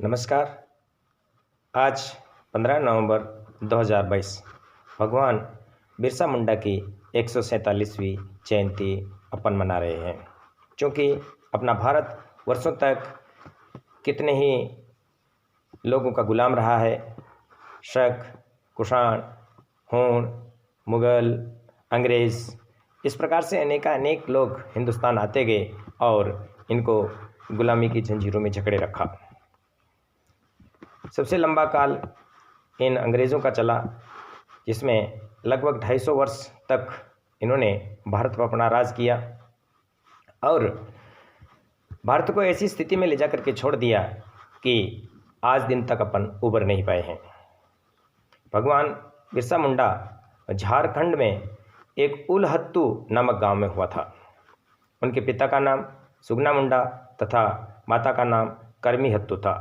नमस्कार। आज 15 नवंबर 2022 भगवान बिरसा मुंडा की 147वीं जयंती अपन मना रहे हैं। क्योंकि अपना भारत वर्षों तक कितने ही लोगों का गुलाम रहा है। शक, कुषाण, हूण, मुग़ल, अंग्रेज़, इस प्रकार से अनेक लोग हिंदुस्तान आते गए और इनको गुलामी की जंजीरों में जकड़े रखा। सबसे लंबा काल इन अंग्रेज़ों का चला, जिसमें लगभग 250 वर्ष तक इन्होंने भारत पर अपना राज किया और भारत को ऐसी स्थिति में ले जा करके छोड़ दिया कि आज दिन तक अपन उबर नहीं पाए हैं। भगवान बिरसा मुंडा झारखंड में एक उलहत्तू नामक गांव में हुआ था। उनके पिता का नाम सुगना मुंडा तथा माता का नाम करमी हत्तू था।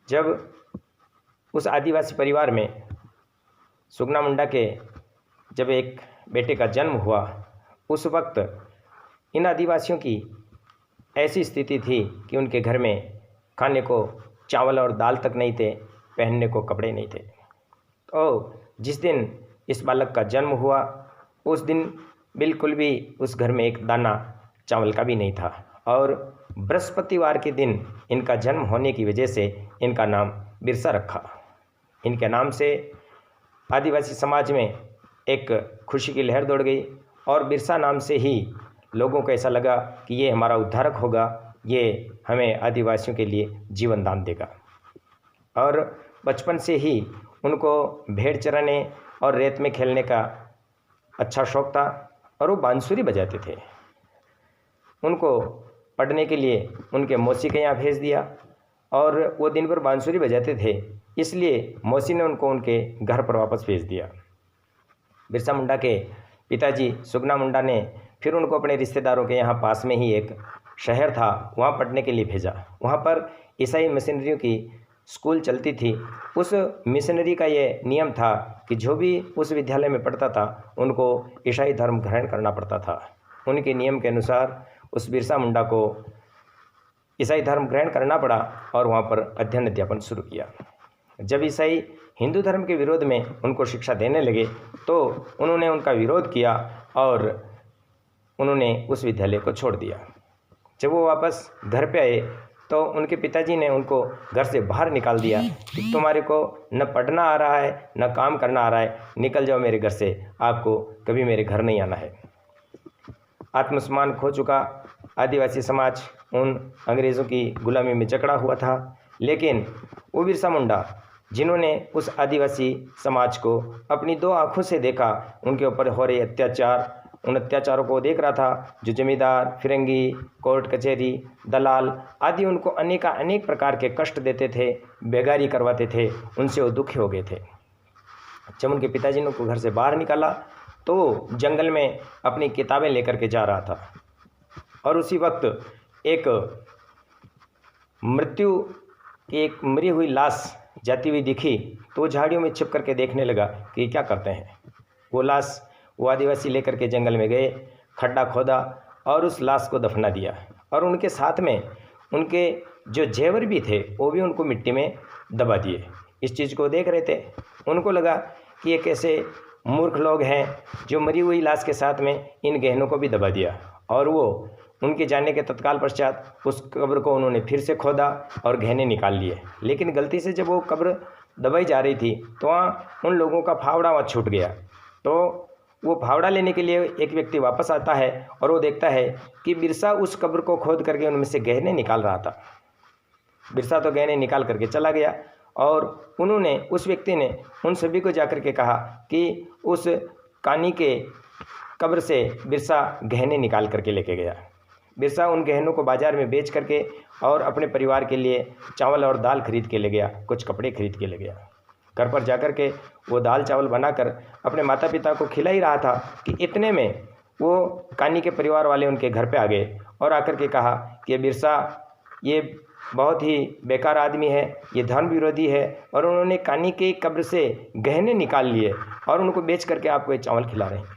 जब उस आदिवासी परिवार में सुगना मुंडा के जब एक बेटे का जन्म हुआ, उस वक्त इन आदिवासियों की ऐसी स्थिति थी कि उनके घर में खाने को चावल और दाल तक नहीं थे, पहनने को कपड़े नहीं थे। तो जिस दिन इस बालक का जन्म हुआ, उस दिन बिल्कुल भी उस घर में एक दाना चावल का भी नहीं था और बृहस्पतिवार के दिन इनका जन्म होने की वजह से इनका नाम बिरसा रखा। इनके नाम से आदिवासी समाज में एक खुशी की लहर दौड़ गई और बिरसा नाम से ही लोगों को ऐसा लगा कि ये हमारा उद्धारक होगा, ये हमें आदिवासियों के लिए जीवन दान देगा। और बचपन से ही उनको भेड़ चराने और रेत में खेलने का अच्छा शौक़ था और वो बांसुरी बजाते थे। उनको पढ़ने के लिए उनके मौसी के यहाँ भेज दिया और वो दिन भर बांसुरी बजाते थे, इसलिए मौसी ने उनको उनके घर पर वापस भेज दिया। बिरसा मुंडा के पिताजी सुगना मुंडा ने फिर उनको अपने रिश्तेदारों के यहाँ पास में ही एक शहर था, वहाँ पढ़ने के लिए भेजा। वहाँ पर ईसाई मिशनरियों की स्कूल चलती थी। उस मिशनरी का ये नियम था कि जो भी उस विद्यालय में पढ़ता था उनको ईसाई धर्म ग्रहण करना पड़ता था। उनके नियम के अनुसार उस बिरसा मुंडा को ईसाई धर्म ग्रहण करना पड़ा और वहाँ पर अध्ययन अध्यापन शुरू किया। जब ईसाई हिंदू धर्म के विरोध में उनको शिक्षा देने लगे तो उन्होंने उनका विरोध किया और उन्होंने उस विद्यालय को छोड़ दिया। जब वो वापस घर पे आए तो उनके पिताजी ने उनको घर से बाहर निकाल दिया कि तुम्हारे को न पढ़ना आ रहा है न काम करना आ रहा है, निकल जाओ मेरे घर से, आपको कभी मेरे घर नहीं आना है। आत्मसम्मान खो चुका आदिवासी समाज उन अंग्रेज़ों की गुलामी में जकड़ा हुआ था, लेकिन वो बिरसा मुंडा जिन्होंने उस आदिवासी समाज को अपनी दो आँखों से देखा, उनके ऊपर हो रहे अत्याचार, उन अत्याचारों को देख रहा था। जो जमींदार, फिरंगी, कोर्ट कचहरी, दलाल आदि उनको अनेक प्रकार के कष्ट देते थे, बेगारी करवाते थे, उनसे वो दुखी हो गए थे। जब उनके पिताजी ने उनको घर से बाहर निकाला तो जंगल में अपनी किताबें लेकर के जा रहा था और उसी वक्त एक मृत्यु की एक मरी हुई लाश जाती हुई दिखी तो वो झाड़ियों में छिप करके देखने लगा कि क्या करते हैं। वो लाश वो आदिवासी लेकर के जंगल में गए, खड्डा खोदा और उस लाश को दफना दिया और उनके साथ में उनके जो जेवर भी थे वो भी उनको मिट्टी में दबा दिए। इस चीज़ को देख रहे थे, उनको लगा कि ये कैसे मूर्ख लोग हैं जो मरी हुई लाश के साथ में इन गहनों को भी दबा दिया। और वो उनके जाने के तत्काल पश्चात उस कब्र को उन्होंने फिर से खोदा और गहने निकाल लिए। लेकिन गलती से जब वो कब्र दबाई जा रही थी तो वहाँ उन लोगों का फावड़ा वहाँ छूट गया। तो वो फावड़ा लेने के लिए एक व्यक्ति वापस आता है और वो देखता है कि बिरसा उस कब्र को खोद करके उनमें से गहने निकाल रहा था। बिरसा तो गहने निकाल करके चला गया और उन्होंने उस व्यक्ति ने उन सभी को जाकर के कहा कि उस कानी के कब्र से बिरसा गहने निकाल करके लेके गया। बिरसा उन गहनों को बाज़ार में बेच करके और अपने परिवार के लिए चावल और दाल खरीद के ले गया, कुछ कपड़े खरीद के ले गया। घर पर जाकर के वो दाल चावल बनाकर अपने माता पिता को खिला ही रहा था कि इतने में वो कानी के परिवार वाले उनके घर पे आ गए और आकर के कहा कि ये बिरसा ये बहुत ही बेकार आदमी है, ये धर्म विरोधी है और उन्होंने कानी के कब्र से गहने निकाल लिए और उनको बेच करके आपको ये चावल खिला रहे हैं।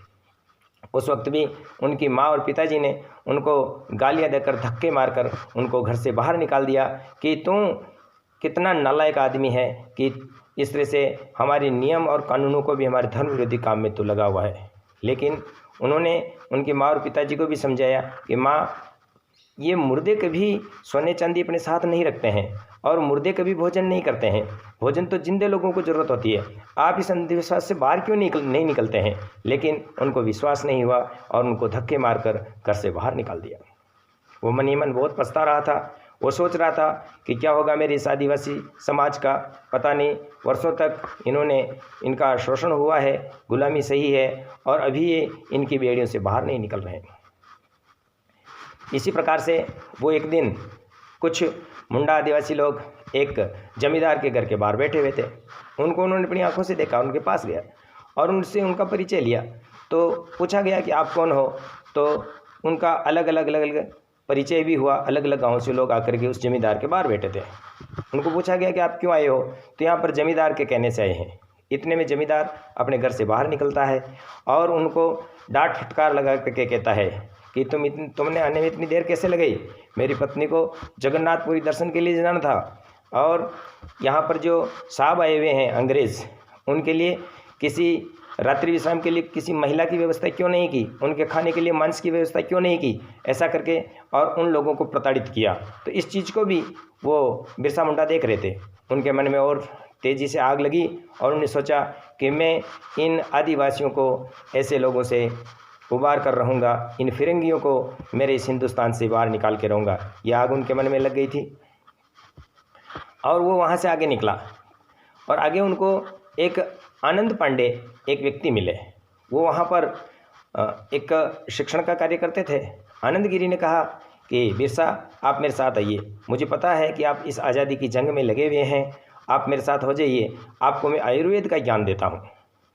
उस वक्त भी उनकी माँ और पिताजी ने उनको गालियां देकर धक्के मारकर उनको घर से बाहर निकाल दिया कि तू कितना नालायक आदमी है कि इस तरह से हमारे नियम और कानूनों को भी हमारे धर्म विरोधी काम में तो लगा हुआ है। लेकिन उन्होंने उनकी माँ और पिताजी को भी समझाया कि माँ, ये मुर्दे कभी सोने चांदी अपने साथ नहीं रखते हैं और मुर्दे कभी भोजन नहीं करते हैं, भोजन तो जिंदे लोगों को ज़रूरत होती है, आप इस अंधविश्वास से बाहर क्यों नहीं निकलते हैं। लेकिन उनको विश्वास नहीं हुआ और उनको धक्के मारकर घर से बाहर निकाल दिया। वो मन ही मन बहुत पछता रहा था। वो सोच रहा था कि क्या होगा मेरे इस आदिवासी समाज का, पता नहीं, वर्षों तक इनका शोषण हुआ है, गुलामी सही है और अभी ये इनकी बेड़ियों से बाहर नहीं निकल रहे हैं। इसी प्रकार से वो एक दिन कुछ मुंडा आदिवासी लोग एक जमींदार के घर के बाहर बैठे हुए थे। उनको उन्होंने अपनी आंखों से देखा, उनके पास गया और उनसे उनका परिचय लिया। तो पूछा गया कि आप कौन हो, तो उनका अलग अलग परिचय भी हुआ। अलग अलग गाँव से लोग आकर के उस जमींदार के बाहर बैठे थे। उनको पूछा गया कि आप क्यों आए हो, तो यहाँ पर जमींदार के कहने से आए हैं। इतने में जमींदार अपने घर से बाहर निकलता है और उनको डांट फटकार लगा करके कहता है कि तुमने आने में इतनी देर कैसे लगाई, मेरी पत्नी को जगन्नाथपुरी दर्शन के लिए जाना था और यहाँ पर जो साहब आए हुए हैं अंग्रेज़, उनके लिए किसी रात्रि विश्राम के लिए किसी महिला की व्यवस्था क्यों नहीं की, उनके खाने के लिए मांस की व्यवस्था क्यों नहीं की, ऐसा करके और उन लोगों को प्रताड़ित किया। तो इस चीज़ को भी वो बिरसा मुंडा देख रहे थे। उनके मन में और तेज़ी से आग लगी और उन्होंने सोचा कि मैं इन आदिवासियों को ऐसे लोगों से उबार कर रहूँगा, इन फिरंगियों को मेरे इस हिंदुस्तान से बाहर निकाल के रहूँगा। ये आग उनके मन में लग गई थी और वो वहाँ से आगे निकला और आगे उनको एक आनंद पांडे एक व्यक्ति मिले। वो वहाँ पर एक शिक्षण का कार्य करते थे। आनंद गिरी ने कहा कि बिरसा, आप मेरे साथ आइए, मुझे पता है कि आप इस आज़ादी की जंग में लगे हुए हैं, आप मेरे साथ हो जाइए, आपको मैं आयुर्वेद का ज्ञान देता हूँ।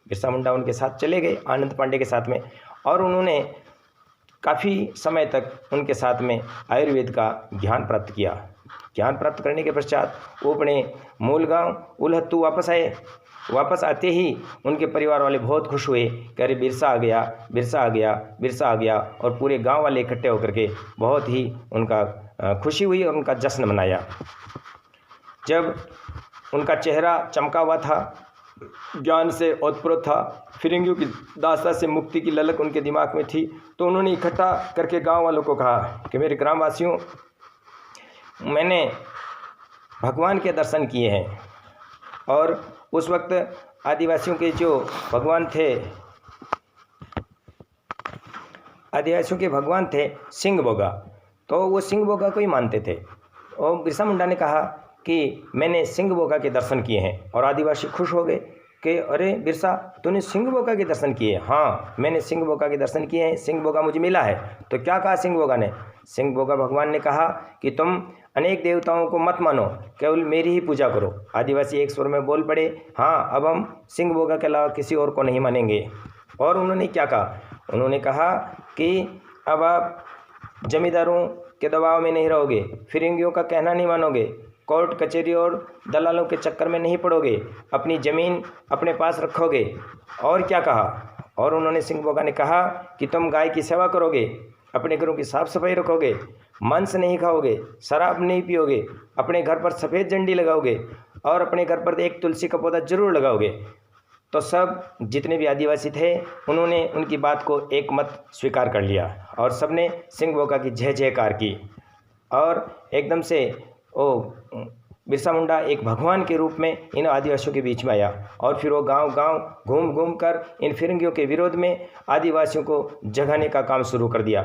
बिरसा मुंडा उनके साथ चले गए आनंद पांडे के साथ में और उन्होंने काफ़ी समय तक उनके साथ में आयुर्वेद का ज्ञान प्राप्त किया। ज्ञान प्राप्त करने के पश्चात वो अपने मूल गांव उलहत्तू वापस आए। वापस आते ही उनके परिवार वाले बहुत खुश हुए कि अरे बिरसा आ गया, बिरसा आ गया, बिरसा आ गया, और पूरे गांव वाले इकट्ठे होकर के बहुत ही उनका खुशी हुई और उनका जश्न मनाया। जब उनका चेहरा चमका हुआ था, ज्ञान से ओतप्रोत था, फिरंगियों की दास्ता से मुक्ति की ललक उनके दिमाग में थी, तो उन्होंने इकट्ठा करके गांव वालों को कहा कि मेरे ग्रामवासियों, मैंने भगवान के दर्शन किए हैं। और उस वक्त आदिवासियों के जो भगवान थे, आदिवासियों के भगवान थे सिंह बोगा, तो वो सिंह बोगा को ही मानते थे। और बिरसा मुंडा ने कहा कि मैंने सिंह बोगा के दर्शन किए हैं, और आदिवासी खुश हो गए कि अरे बिरसा, तूने सिंह बोगा के दर्शन किए? हाँ, मैंने सिंह बोगा के दर्शन किए हैं, सिंह बोगा मुझे मिला है। तो क्या कहा सिंह बोगा ने? सिंह बोगा भगवान ने कहा कि तुम अनेक देवताओं को मत मानो, केवल मेरी ही पूजा करो। आदिवासी एक स्वर में बोल पड़े, हाँ, अब हम सिंह बोगा के अलावा किसी और को नहीं मानेंगे। और उन्होंने क्या कहा? उन्होंने कहा कि अब आप जमींदारों के दबाव में नहीं रहोगे, फिरंगियों का कहना नहीं मानोगे, कोर्ट कचहरी और दलालों के चक्कर में नहीं पड़ोगे, अपनी ज़मीन अपने पास रखोगे। और क्या कहा? और उन्होंने सिंह बोगा ने कहा कि तुम गाय की सेवा करोगे, अपने घरों की साफ़ सफाई रखोगे, मांस नहीं खाओगे, शराब नहीं पियोगे, अपने घर पर सफ़ेद झंडी लगाओगे और अपने घर पर एक तुलसी का पौधा जरूर लगाओगे। तो सब जितने भी आदिवासी थे उन्होंने उनकी बात को एक मत स्वीकार कर लिया और सब ने सिंह बोगा की जय जयकार की। और एकदम से बिरसा मुंडा एक भगवान के रूप में इन आदिवासियों के बीच में आया और फिर वो गांव-गांव घूम कर इन फिरंगियों के विरोध में आदिवासियों को जगाने का काम शुरू कर दिया।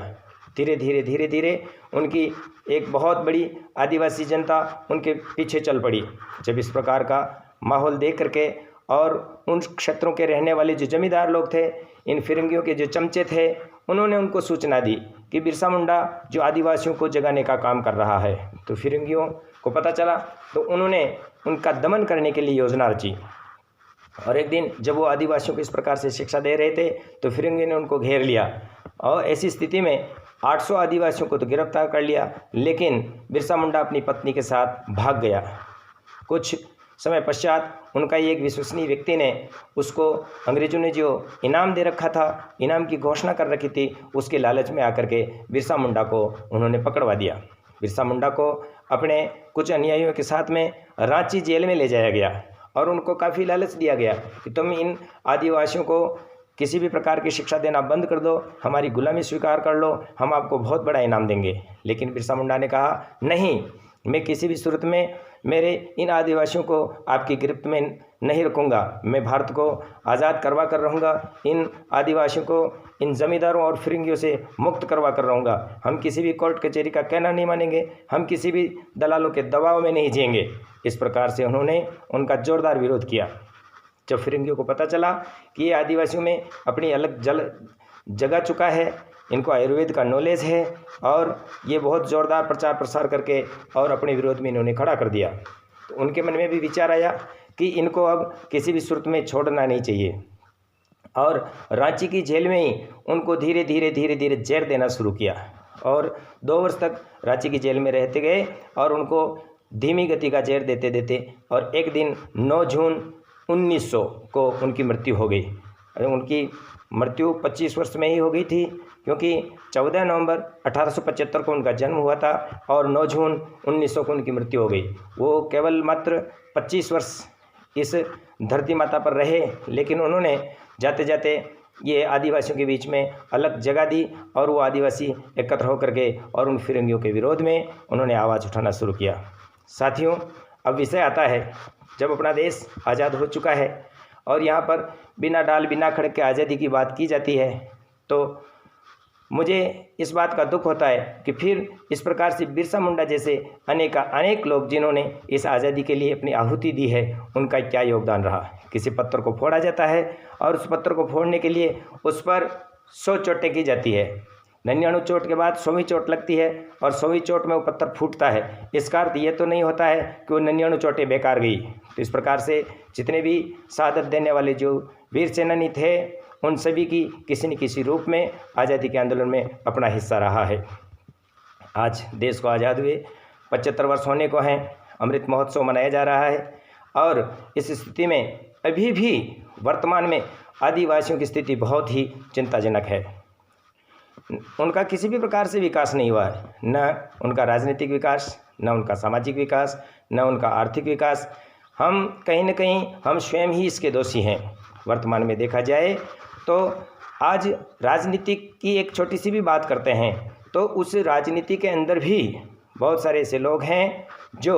धीरे धीरे उनकी एक बहुत बड़ी आदिवासी जनता उनके पीछे चल पड़ी। जब इस प्रकार का माहौल देख करके और उन क्षेत्रों के रहने वाले जो जमींदार लोग थे, इन फिरंगियों के जो चमचे थे, उन्होंने उनको सूचना दी कि बिरसा मुंडा जो आदिवासियों को जगाने का काम कर रहा है। तो फिरंगियों को पता चला, तो उन्होंने उनका दमन करने के लिए योजना रची। और एक दिन जब वो आदिवासियों को इस प्रकार से शिक्षा दे रहे थे तो फिरंगियों ने उनको घेर लिया और ऐसी स्थिति में 800 आदिवासियों को तो गिरफ्तार कर लिया, लेकिन बिरसा मुंडा अपनी पत्नी के साथ भाग गया। कुछ समय पश्चात उनका एक विश्वसनीय व्यक्ति ने उसको, अंग्रेजों ने जो इनाम दे रखा था, इनाम की घोषणा कर रखी थी, उसके लालच में आकर के बिरसा मुंडा को उन्होंने पकड़वा दिया। बिरसा मुंडा को अपने कुछ अनुयायियों के साथ में रांची जेल में ले जाया गया और उनको काफ़ी लालच दिया गया कि तुम इन आदिवासियों को किसी भी प्रकार की शिक्षा देना बंद कर दो, हमारी गुलामी स्वीकार कर लो, हम आपको बहुत बड़ा इनाम देंगे। लेकिन बिरसा मुंडा ने कहा, नहीं, मैं किसी भी सूरत में मेरे इन आदिवासियों को आपकी गिरफ्त में नहीं रखूँगा। मैं भारत को आज़ाद करवा कर रहूँगा, इन आदिवासियों को इन ज़मींदारों और फिरंगियों से मुक्त करवा कर रहूँगा। हम किसी भी कोर्ट कचहरी का कहना नहीं मानेंगे, हम किसी भी दलालों के दबाव में नहीं जिएंगे। इस प्रकार से उन्होंने उनका जोरदार विरोध किया। जब फिरंगियों को पता चला कि ये आदिवासियों में अपनी अलग जगह चुका है, इनको आयुर्वेद का नॉलेज है और ये बहुत ज़ोरदार प्रचार प्रसार करके और अपने विरोध में इन्होंने खड़ा कर दिया, तो उनके मन में भी विचार आया कि इनको अब किसी भी सूरत में छोड़ना नहीं चाहिए। और रांची की जेल में ही उनको धीरे धीरे जहर देना शुरू किया और 2 वर्ष तक रांची की जेल में रहते गए और उनको धीमी गति का जहर देते देते और एक दिन 9 जून 1900 को उनकी मृत्यु हो गई। उनकी मृत्यु 25 वर्ष में ही हो गई थी, क्योंकि 14 नवंबर 1875 को उनका जन्म हुआ था और 9 जून 1900 को उनकी मृत्यु हो गई। वो केवल मात्र 25 वर्ष इस धरती माता पर रहे, लेकिन उन्होंने जाते जाते ये आदिवासियों के बीच में अलग जगह दी और वो आदिवासी एकत्र होकर के और उन फिरंगियों के विरोध में उन्होंने आवाज़ उठाना शुरू किया। साथियों, अब विषय आता है, जब अपना देश आज़ाद हो चुका है और यहाँ पर बिना डाल बिना खड़क के आज़ादी की बात की जाती है, तो मुझे इस बात का दुख होता है कि फिर इस प्रकार से बिरसा मुंडा जैसे अनेक लोग जिन्होंने इस आज़ादी के लिए अपनी आहुति दी है, उनका क्या योगदान रहा। किसी पत्थर को फोड़ा जाता है और उस पत्थर को फोड़ने के लिए उस पर 100 चोटें की जाती है। 99 चोट के बाद 100वीं चोट लगती है और 100वीं चोट में वो पत्थर फूटता है। इसका अर्थ ये तो नहीं होता है कि वो 99 चोटें बेकार गई। तो इस प्रकार से जितने भी शहादत देने वाले जो वीर सेनानी थे, उन सभी की किसी न किसी रूप में आज़ादी के आंदोलन में अपना हिस्सा रहा है। आज देश को आज़ाद हुए 75 वर्ष होने को हैं, अमृत महोत्सव मनाया जा रहा है और इस स्थिति में अभी भी वर्तमान में आदिवासियों की स्थिति बहुत ही चिंताजनक है। उनका किसी भी प्रकार से विकास नहीं हुआ है, न उनका राजनीतिक विकास, न उनका सामाजिक विकास, न उनका आर्थिक विकास। हम कहीं न कहीं हम स्वयं ही इसके दोषी हैं। वर्तमान में देखा जाए तो आज राजनीति की एक छोटी सी भी बात करते हैं तो उस राजनीति के अंदर भी बहुत सारे ऐसे लोग हैं जो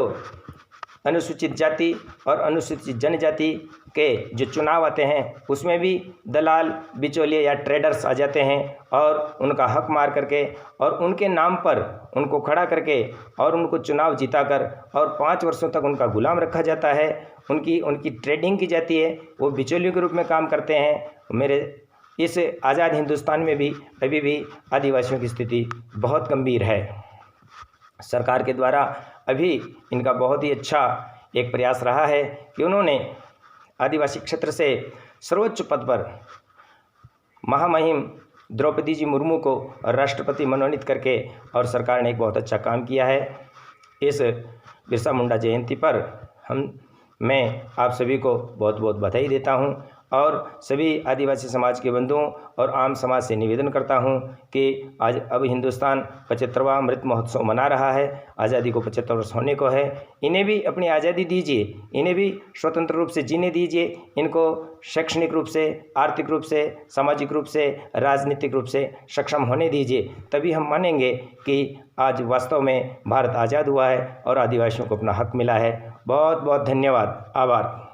अनुसूचित जाति और अनुसूचित जनजाति के जो चुनाव आते हैं उसमें भी दलाल, बिचौलिए या ट्रेडर्स आ जाते हैं और उनका हक मार करके और उनके नाम पर उनको खड़ा करके और उनको चुनाव जिताकर और 5 वर्षों तक उनका गुलाम रखा जाता है। उनकी ट्रेडिंग की जाती है, वो बिचौलियों के रूप में काम करते हैं। मेरे इस आज़ाद हिंदुस्तान में भी अभी भी आदिवासियों की स्थिति बहुत गंभीर है। सरकार के द्वारा अभी इनका बहुत ही अच्छा एक प्रयास रहा है कि उन्होंने आदिवासी क्षेत्र से सर्वोच्च पद पर महामहिम द्रौपदी जी मुर्मू को राष्ट्रपति मनोनीत करके और सरकार ने एक बहुत अच्छा काम किया है। इस बिरसा मुंडा जयंती पर मैं आप सभी को बहुत बहुत बधाई देता हूं और सभी आदिवासी समाज के बंधुओं और आम समाज से निवेदन करता हूं कि आज अब हिंदुस्तान 75वां अमृत महोत्सव मना रहा है। आज़ादी को 75 वर्ष होने को है। इन्हें भी अपनी आज़ादी दीजिए, इन्हें भी स्वतंत्र रूप से जीने दीजिए, इनको शैक्षणिक रूप से, आर्थिक रूप से, सामाजिक रूप से, राजनीतिक रूप से सक्षम होने दीजिए। तभी हम मानेंगे कि आज वास्तव में भारत आज़ाद हुआ है और आदिवासियों को अपना हक मिला है। बहुत बहुत धन्यवाद, आभार।